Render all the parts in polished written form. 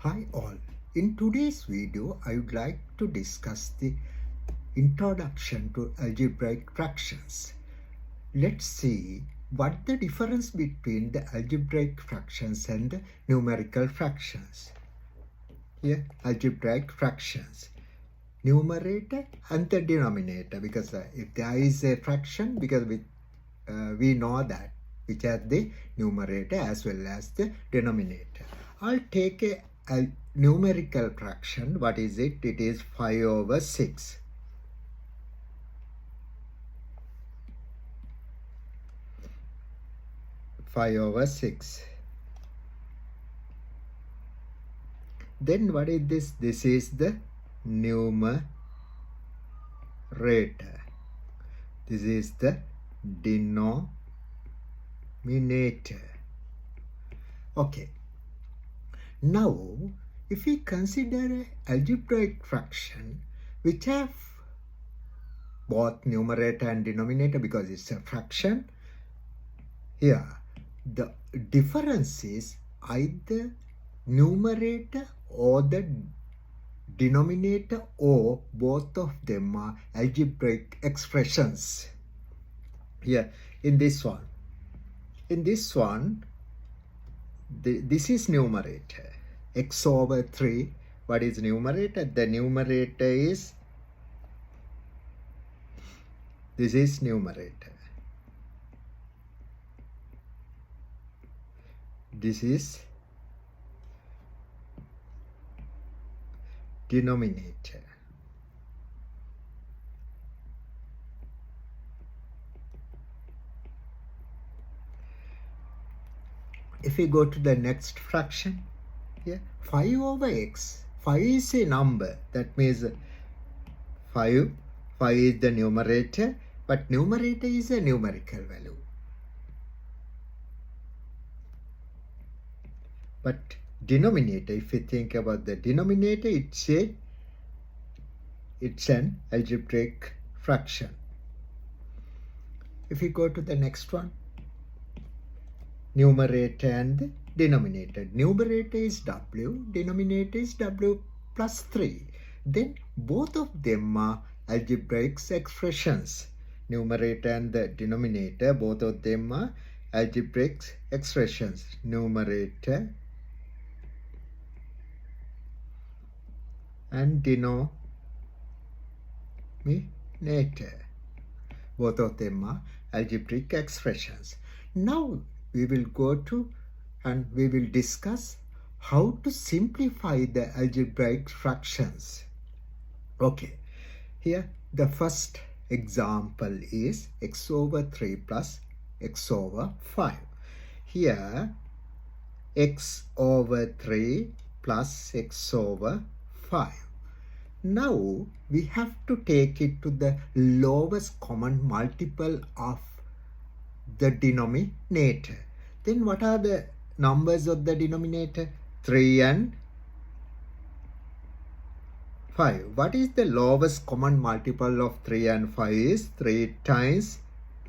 Hi all. In today's video, I would like to discuss the introduction to algebraic fractions. Let's see what the difference between the algebraic fractions and the numerical fractions. Here, algebraic fractions. Numerator and the denominator, because if there is a fraction, because we know that which has the numerator as well as the denominator. I'll take a numerical fraction. What is it? It is 5 over 6. Then what is this? This is the numerator. This is the denominator. Okay. Now, if we consider an algebraic fraction which have both numerator and denominator, because it's a fraction, here the difference is either numerator or the denominator, or both of them are algebraic expressions. Here in this one, this is numerator, x over 3. What is numerator? The numerator is, this is numerator. This is denominator. If we go to the next fraction, here 5 over x. 5 is a number. That means 5 is the numerator, but numerator is a numerical value. But denominator, if you think about the denominator, it's an algebraic fraction. If we go to the next one, numerator and denominator. Numerator is w, denominator is w plus 3. Then both of them are algebraic expressions. Numerator and the denominator, both of them are algebraic expressions. Numerator and denominator, both of them are algebraic expressions. Now we will go to and we will discuss how to simplify the algebraic fractions. Okay, here the first example is x over 3 plus x over 5. Here x over 3 plus x over 5. Now we have to take it to the lowest common multiple of the denominator. Then what are the numbers of the denominator? 3 and 5. What is the lowest common multiple of 3 and 5 is 3 times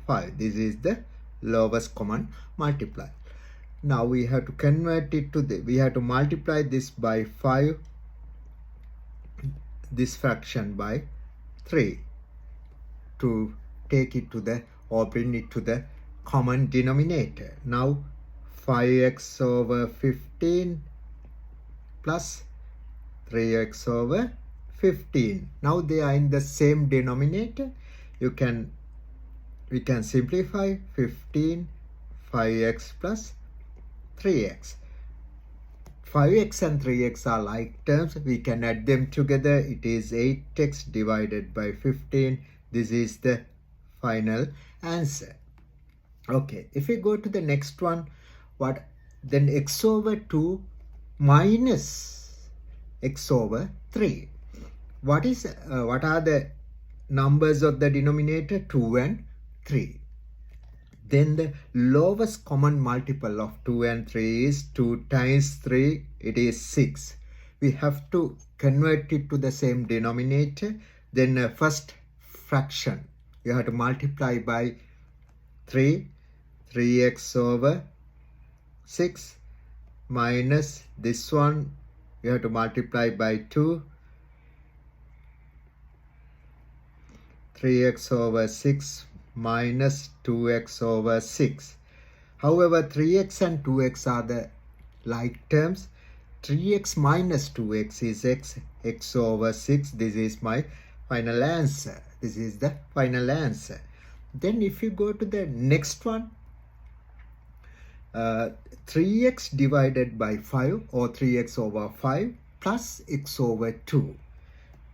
5. This is the lowest common multiplier. Now we have to convert it to we have to multiply this by 5, this fraction by 3 to take it to the, or bring it to the common denominator. Now 5x over 15 plus 3x over 15. Now they are in the same denominator. We can simplify 15, 5x plus 3x. 5x and 3x are like terms. We can add them together. It is 8x divided by 15. This is the final answer. Okay, if we go to the next one, what then? X over 2 minus x over 3. What are the numbers of the denominator? 2 and 3. Then the lowest common multiple of 2 and 3 is 2 times 3. It is 6. We have to convert it to the same denominator. Then first fraction, you have to multiply by 3. 3x over 6 minus this one, we have to multiply by 2. 3x over 6 minus 2x over 6. However, 3x and 2x are the like terms. 3x minus 2x is x over 6. This is my final answer. This is the final answer. Then if you go to the next one, 3x divided by 5 or 3x over 5 plus x over 2.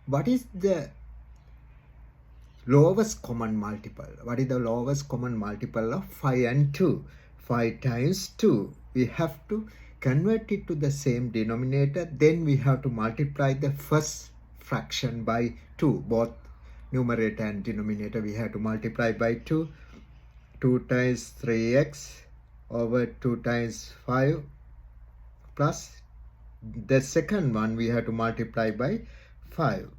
What is the lowest common multiple? What is the lowest common multiple of 5 and 2? 5 times 2. We have to convert it to the same denominator. Then we have to multiply the first fraction by 2. Both numerator and denominator we have to multiply by 2. 2 times 3x over 2 times 5 plus the second one we have to multiply by 5.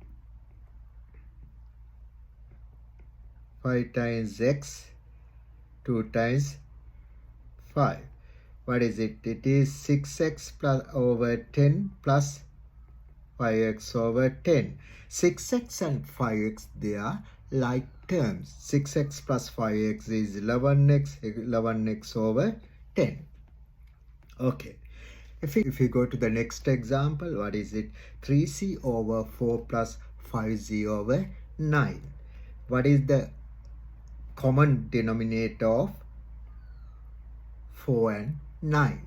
5 times x, 2 times 5. What is it? It is 6x plus over 10 plus 5x over 10. 6x and 5x, they are like terms. 6x plus 5x is 11x, 11x over 10. Okay. If we go to the next example, what is it? 3c over 4 plus 5z over 9. What is the common denominator of 4 and 9?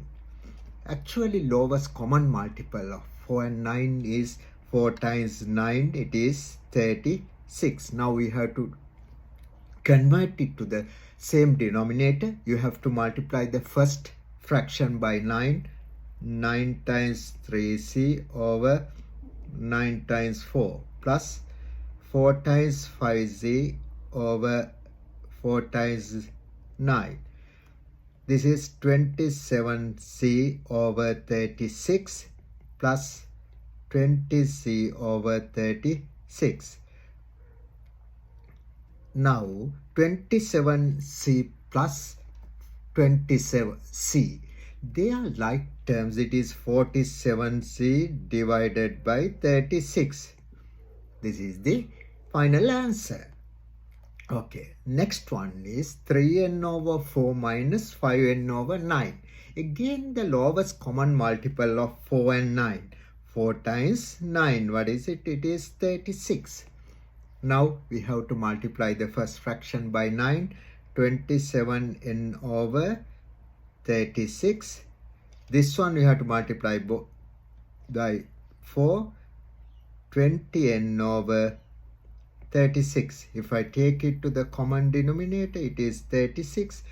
Actually, lowest common multiple of 4 and 9 is 4 times 9, it is 36. Now we have to convert it to the same denominator. You have to multiply the first fraction by 9. 9 times 3c over 9 times 4 plus 4 times 5z over 4 times 9. This is 27c over 36 plus 20c over 36. Now 27c plus 27c, they are like terms. It is 47c divided by 36. This is the final answer. Okay, next one is 3n over 4 minus 5n over 9. Again, the lowest common multiple of 4 and 9. 4 times 9, what is it? It is 36. Now we have to multiply the first fraction by 9. 27n over 36. This one we have to multiply by 4. 20n over 36. If I take it to the common denominator, it is 36.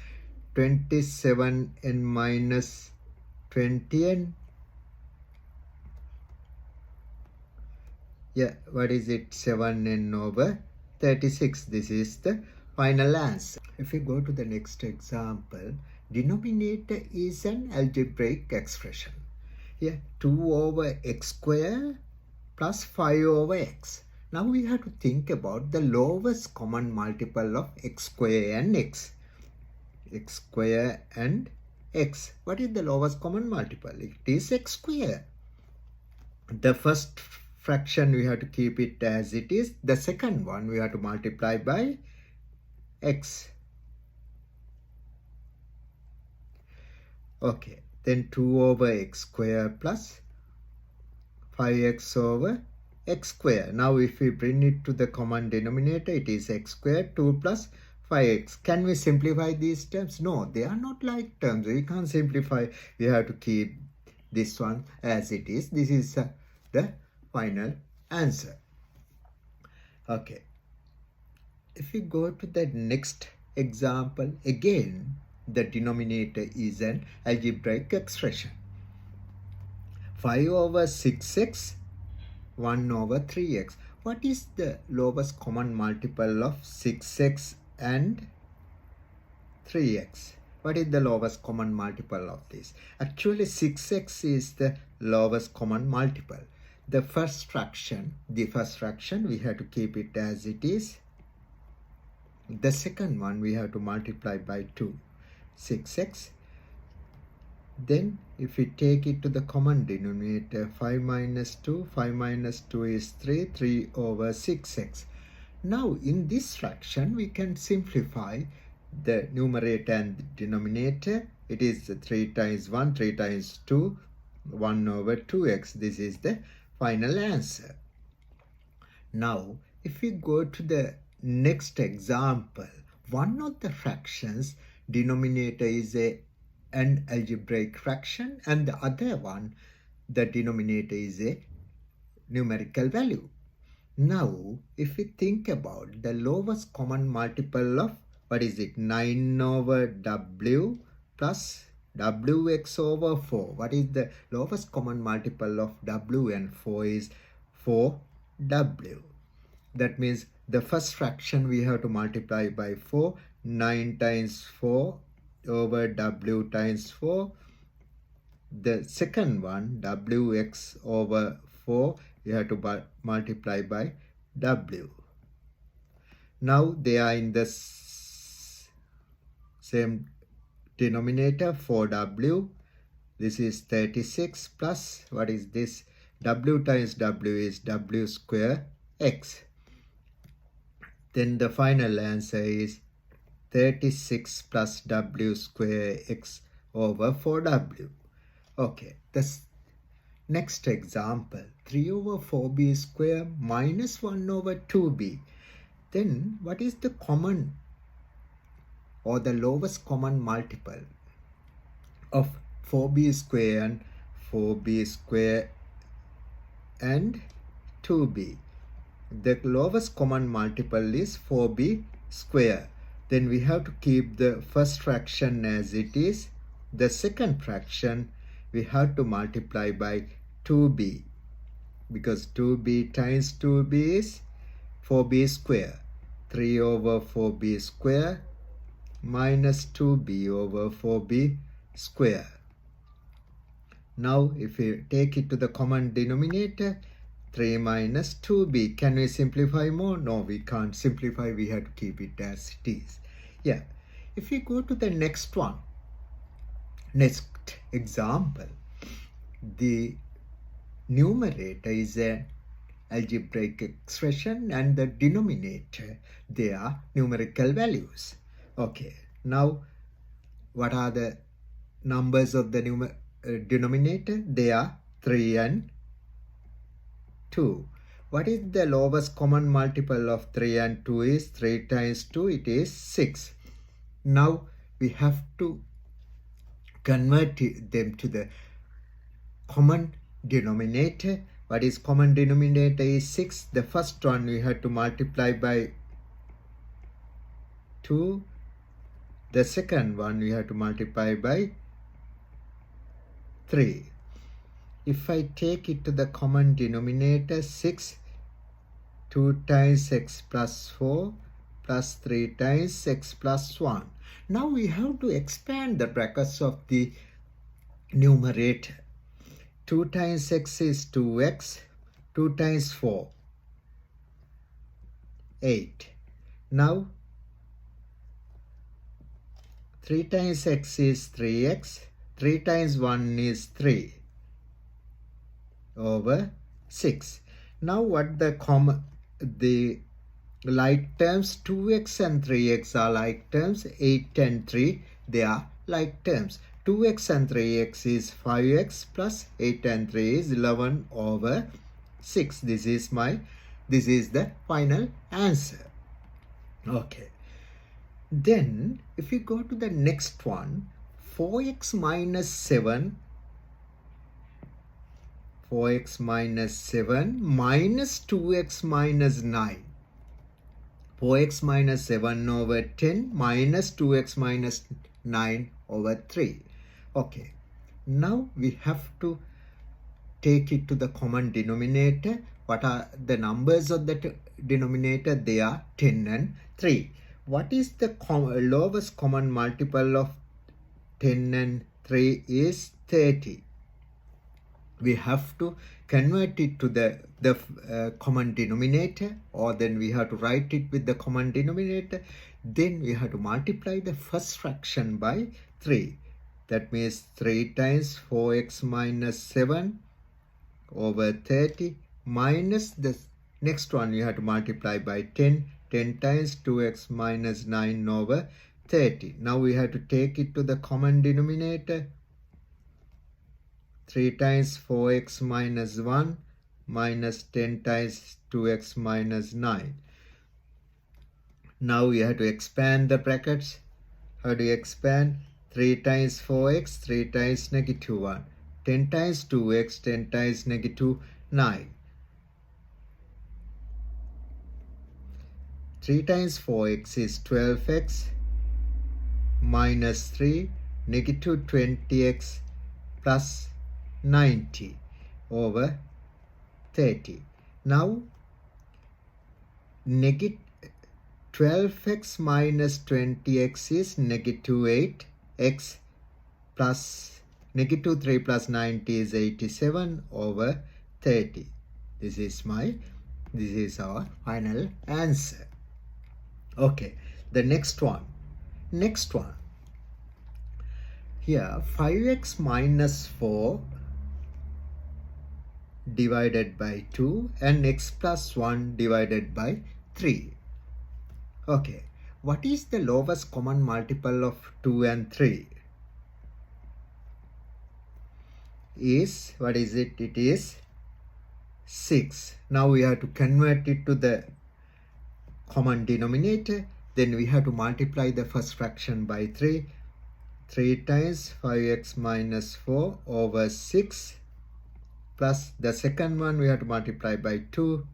27n minus 20n. Yeah, what is it? 7n over 36. This is the final answer. If we go to the next example, denominator is an algebraic expression. Here, 2 over x square plus 5 over x. Now we have to think about the lowest common multiple of x square and x. X square and x. What is the lowest common multiple? It is x square. The first fraction we have to keep it as it is. The second one we have to multiply by x. Okay, then 2 over x square plus 5x over x square. Now if we bring it to the common denominator, it is x square 2 plus 5x. Can we simplify these terms? No, they are not like terms. We can't simplify. We have to keep this one as it is. This is the final answer. Okay. If we go to the next example, again, the denominator is an algebraic expression. 5 over 6x, 1 over 3x. What is the lowest common multiple of 6x and 3x? What is the lowest common multiple of this? Actually, 6x is the lowest common multiple. The first fraction, we have to keep it as it is. The second one, we have to multiply by 2. 6x. Then if we take it to the common denominator, 5 minus 2, 5 minus 2 is 3, 3 over 6x. Now in this fraction we can simplify the numerator and the denominator. It is 3 times 1, 3 times 2, 1 over 2x. This is the final answer. Now if we go to the next example, one of the fractions denominator is an algebraic fraction and the other one, the denominator is a numerical value. Now if we think about the lowest common multiple of, what is it, 9 over w plus wx over 4. What is the lowest common multiple of w and 4 is 4w. That means the first fraction we have to multiply by 4. 9 times 4 over w times 4. The second one, wx over 4, we have to multiply by w. Now they are in the same denominator, 4w. This is 36 plus, what is this? W times w is w square x. Then the final answer is 36 plus w square x over 4w. Okay, this next example, 3 over 4b square minus 1 over 2b. Then what is the common or the lowest common multiple of 4b square and 4b square and 2b? The lowest common multiple is 4b square. Then we have to keep the first fraction as it is. The second fraction we have to multiply by 2b, because 2b times 2b is 4b square. 3 over 4b square minus 2b over 4b square. Now if we take it to the common denominator, 3 minus 2b. Can we simplify more? No, we can't simplify. We have to keep it as it is. Yeah. If we go to the next one, next example, the numerator is an algebraic expression and the denominator, they are numerical values. Okay. Now, what are the numbers of the denominator? They are 3 and 2. What is the lowest common multiple of 3 and 2 is? 3 times 2, it is 6. Now we have to convert them to the common denominator. What is common denominator is 6. The first one we have to multiply by 2. The second one we have to multiply by 3. If I take it to the common denominator, 6, 2 times x plus 4 plus 3 times x plus 1. Now we have to expand the brackets of the numerator. 2 times x is 2x, 2 times 4, 8. Now 3 times x is 3x, 3 times 1 is 3 over 6. Now what the like terms, 2x and 3x are like terms, 8 and 3 they are like terms. 2x and 3x is 5x plus 8 and 3 is 11 over 6. This is the final answer. Okay. Then if we go to the next one, 4x minus 7 minus 2x minus 9. 4x minus 7 over 10 minus 2x minus 9 over 3. Okay. Now we have to take it to the common denominator. What are the numbers of the denominator? They are 10 and 3. What is the lowest common multiple of 10 and 3 is 30. We have to convert it to the common denominator, or then we have to write it with the common denominator. Then we have to multiply the first fraction by 3. That means 3 times 4x minus 7 over 30 minus the next one you have to multiply by 10. 10 times 2x minus 9 over 30. Now we have to take it to the common denominator. 3 times 4x minus 1 minus 10 times 2x minus 9. Now we have to expand the brackets. How do you expand? 3 times 4x, 3 times negative 1. 10 times 2x, 10 times negative 9. 3 times 4x is 12x minus 3 negative 20x plus 90 over 30. Now negative 12x minus 20x is negative 8x plus negative 3 plus 90 is 87 over 30. This is our final answer. Okay, the next one. Here 5x minus 4 divided by 2 and x plus 1 divided by 3. Okay, what is the lowest common multiple of 2 and 3? What is it? It is 6. Now we have to convert it to the common denominator. Then we have to multiply the first fraction by 3. 3 times 5x minus 4 over 6 plus the second one we have to multiply by 2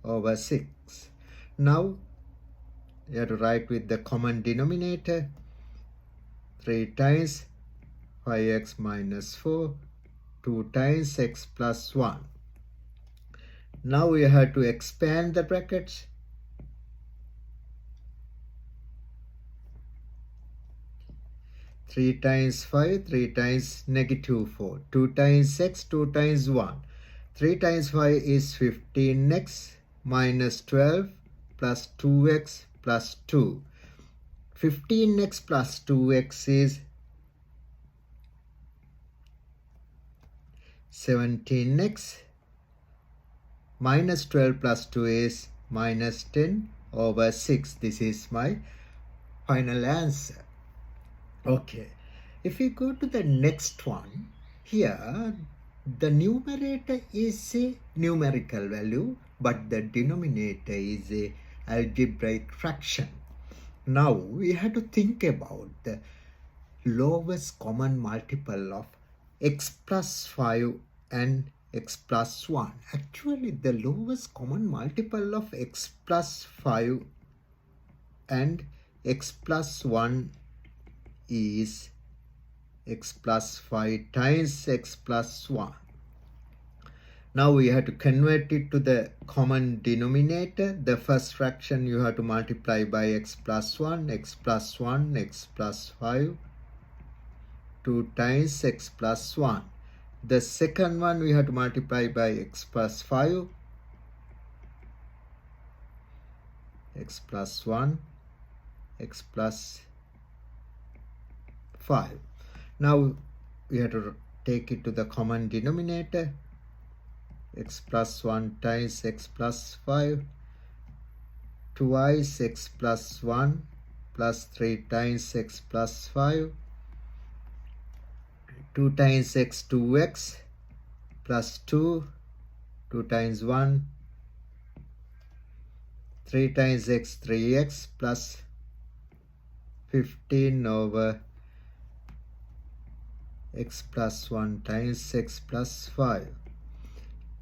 over 6. Now you have to write with the common denominator. 3 times 5x minus 4, 2 times x plus 1. Now we have to expand the brackets. 3 times 5, 3 times negative 4. 2 times x, 2 times 1. 3 times 5 is 15x minus 12 plus 2x plus 2. 15x plus 2x is 17x minus 12 plus 2 is minus 10 over 6. This is my final answer. Okay, if we go to the next one, here the numerator is a numerical value, but the denominator is a algebraic fraction. Now we have to think about the lowest common multiple of x plus 5 and x plus 1. Actually, the lowest common multiple of x plus 5 and x plus 1 is x plus 5 times x plus 1. Now we have to convert it to the common denominator. The first fraction you have to multiply by x plus 1, x plus 1, x plus 5, 2 times x plus 1. The second one we have to multiply by x plus 5, x plus 1, x plus 5. Now we have to take it to the common denominator. X plus 1 times x plus 5, twice x plus 1 plus 3 times x plus 5, 2 times x 2x plus 2, 2 times 1, 3 times x 3x plus 15 over x plus 1 times x plus 5.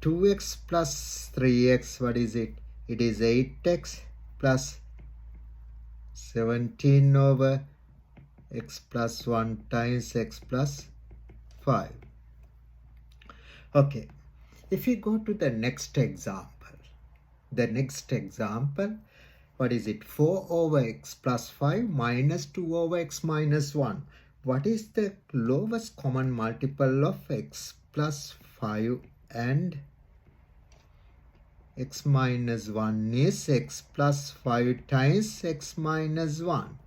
2x plus 3x, what is it? It is 8x plus 17 over x plus 1 times x plus 5. Okay, if we go to the next example, what is it? 4 over x plus 5 minus 2 over x minus 1. What is the lowest common multiple of x plus 5 and x minus 1 is x plus 5 times x minus 1.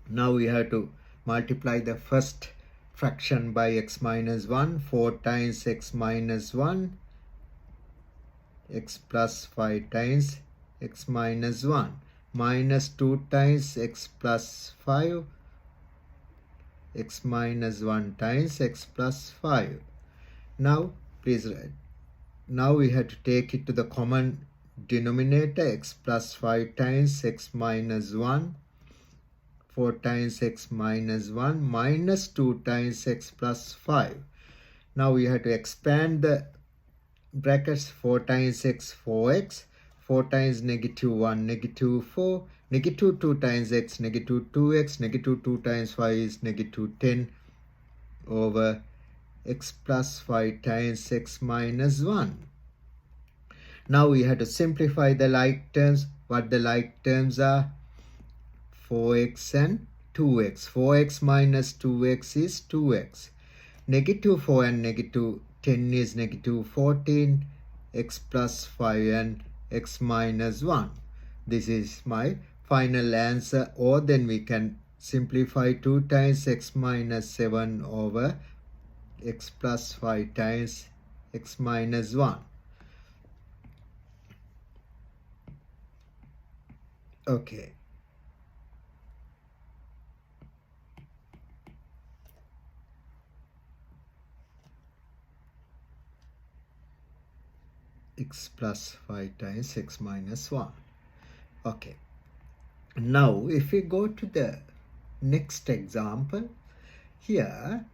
Now we have to multiply the first fraction by x minus 1. 4 times x minus 1, x plus 5 times x minus 1, minus 2 times x plus 5, x minus 1 times x plus 5. Now please write. Now we have to take it to the common denominator, x plus 5 times x minus 1, 4 times x minus 1, minus 2 times x plus 5. Now we have to expand the brackets. 4 times x, 4x, 4 times negative 1, negative 4, negative 2 times x, negative 2x, negative 2 times 5 is negative 10 over x plus 5 times x minus 1. Now we have to simplify the like terms. What the like terms are? 4x and 2x. 4x minus 2x is 2x. Negative 4 and negative 10 is negative 14. X plus 5 and x minus 1. This is my final answer. Or then we can simplify 2 times x minus 7 over x plus 5 times x minus 1. Okay. X plus 5 times x minus 1. Okay. Now if we go to the next example, here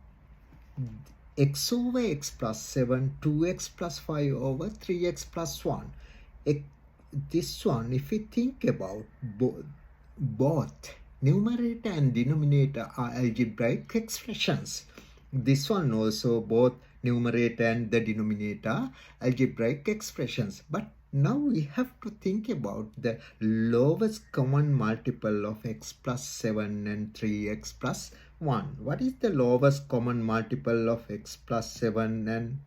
x over x plus 7, 2x plus 5 over 3x plus 1. This one, if we think about both numerator and denominator are algebraic expressions. This one also, both numerator and the denominator are algebraic expressions. But now we have to think about the lowest common multiple of x plus 7 and 3x plus 1. What is the lowest common multiple of x plus 7 and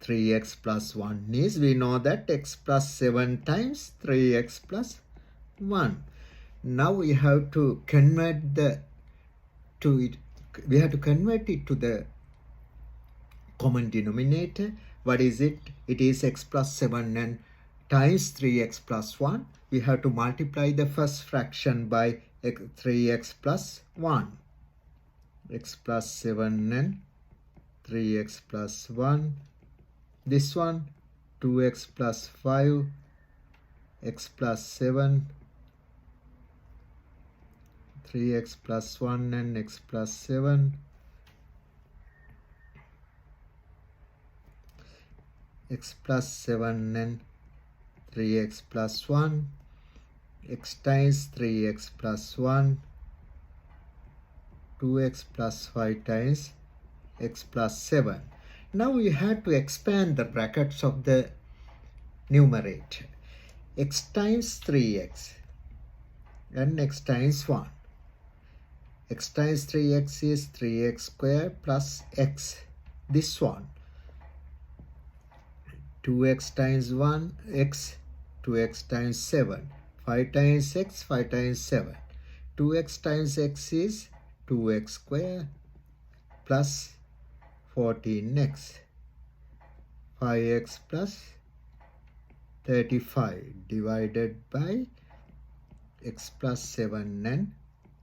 3x plus 1 is, we know that x plus 7 times 3x plus 1. Now we have to convert it to the common denominator. What is it? It is x plus 7 and times 3x plus 1. We have to multiply the first fraction by 3x plus 1. X plus 7 and 3x plus 1. This one, 2x plus 5, x plus 7, 3x plus 1 and x plus 7, x plus 7 and 3x plus 1, x times 3x plus 1, 2x plus 5 times x plus 7. Now we have to expand the brackets of the numerator. X times 3x and x times 1. X times 3x is 3x squared plus x. This one. 2x times 1, x, 2x times 7. 5 times x, 5 times 7. 2x times x is 2x squared plus 14x, 5x plus 35 divided by x plus 7 and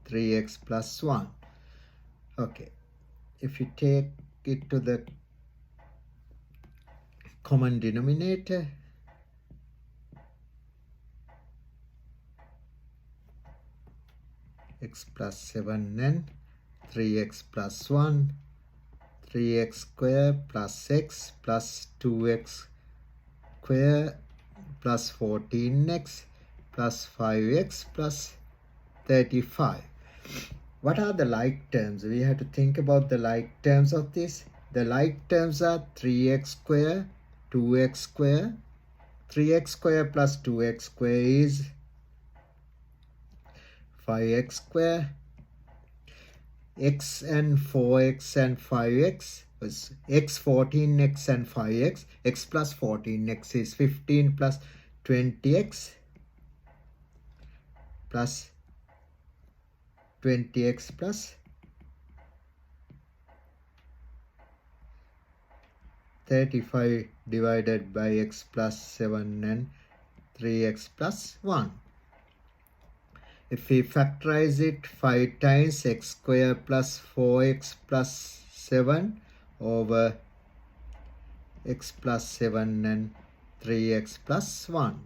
3x plus 1. Okay, if you take it to the common denominator, x plus 7 and 3x plus 1, 3x squared plus x plus 2x squared plus 14x plus 5x plus 35. What are the like terms? We have to think about the like terms of this. The like terms are 3x squared, 2x squared. 3x squared plus 2x squared is 5x squared. X and 4x and 5x was x, 14x and 5x. X plus 14x is 15 plus 20x plus 20x plus 35 divided by x plus 7 and 3x plus 1. If we factorize it 5 times, x square plus 4x plus 7 over x plus 7 and 3x plus 1.